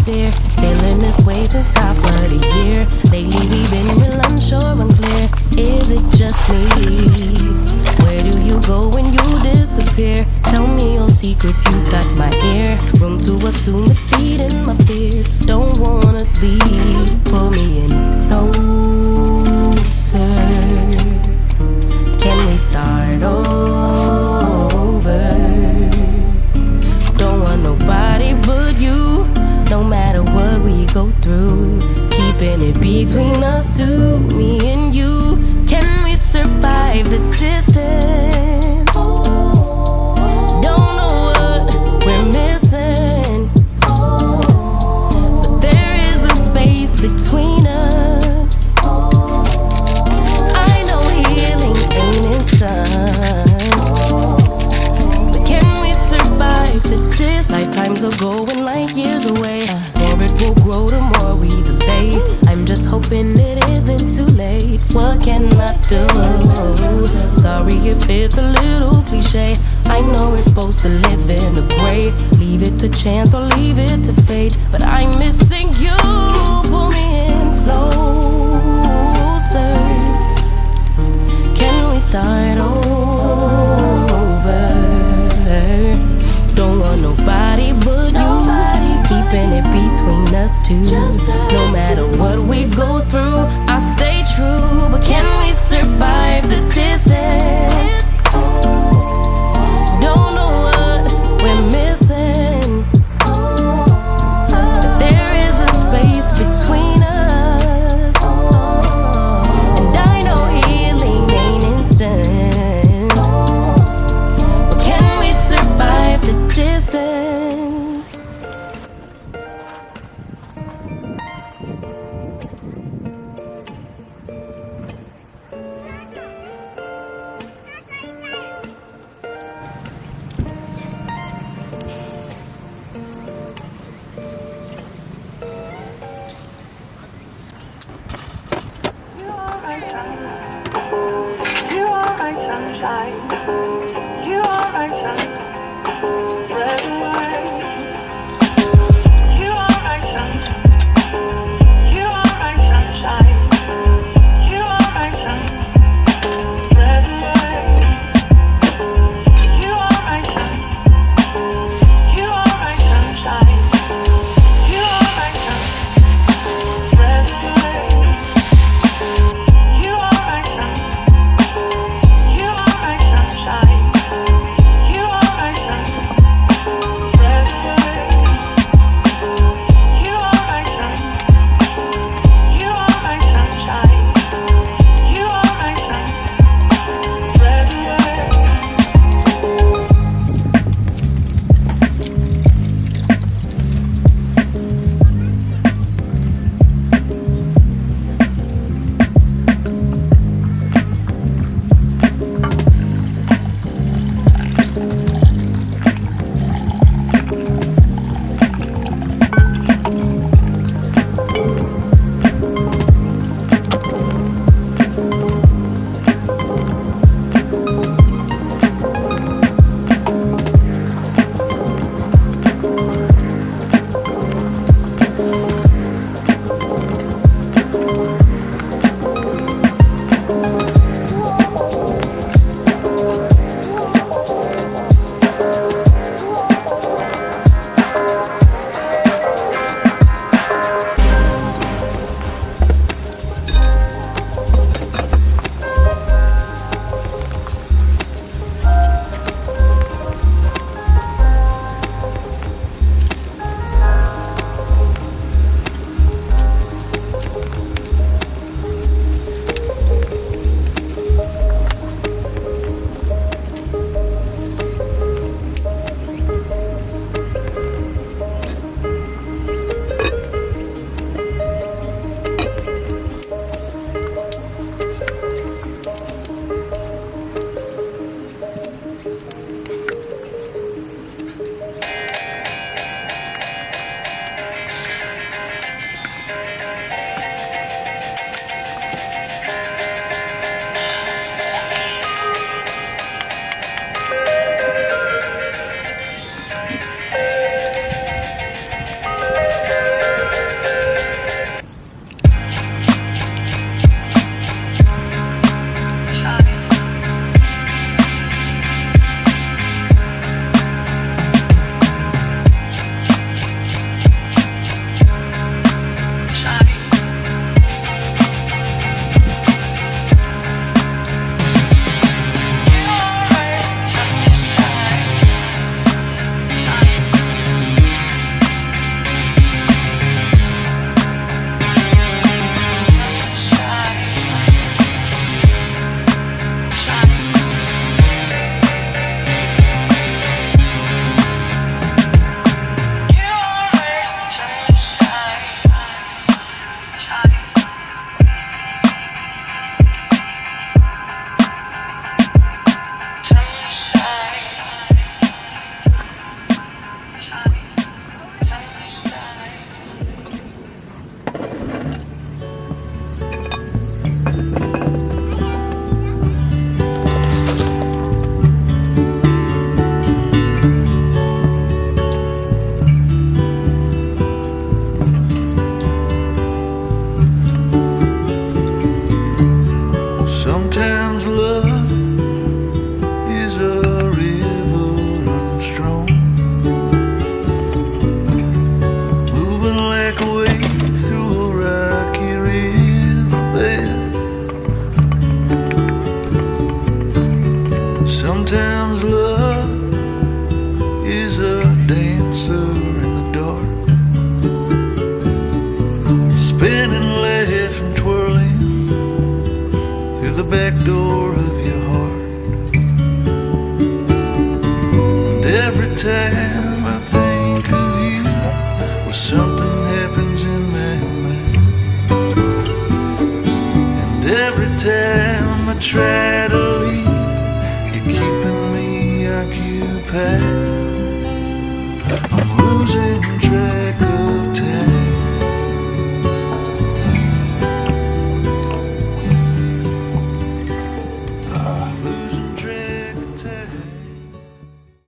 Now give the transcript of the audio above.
sincere. Feeling this way since top of the year. Lately we've been real unsure, unclear. Is it just me? Where do you go when you disappear? Tell me your secrets, you got my ear. Room to assume it's feeding my fears. Don't wanna leave, pull me in closer. Can we start over? Don't want nobody but you. No matter what we go through, keeping it between us two, me and you. Can we survive the distance? Don't know what we're missing, but there is a space between us. I know healing ain't instant, but can we survive the distance? Lifetimes are going light years away. More it will grow the more we delay. I'm just hoping it isn't too late. What can I do? Sorry if it's a little cliche. I know we're supposed to live in the gray. Leave it to chance or leave it to fate, but I'm missing you. Pull me in closer. Can we start over? Don't want nobody but you. Keeping it between us two. No matter what we go through, I'll stay true. But can we survive the distance? Don't know what we're missing, but there is a space between us. And I know healing ain't instant, love is a dancer in the dark, spinning, laughing, twirling through the back door of your heart. And every time I think of you, well, something happens in my mind. And every time I try to leave, you're keeping me occupied.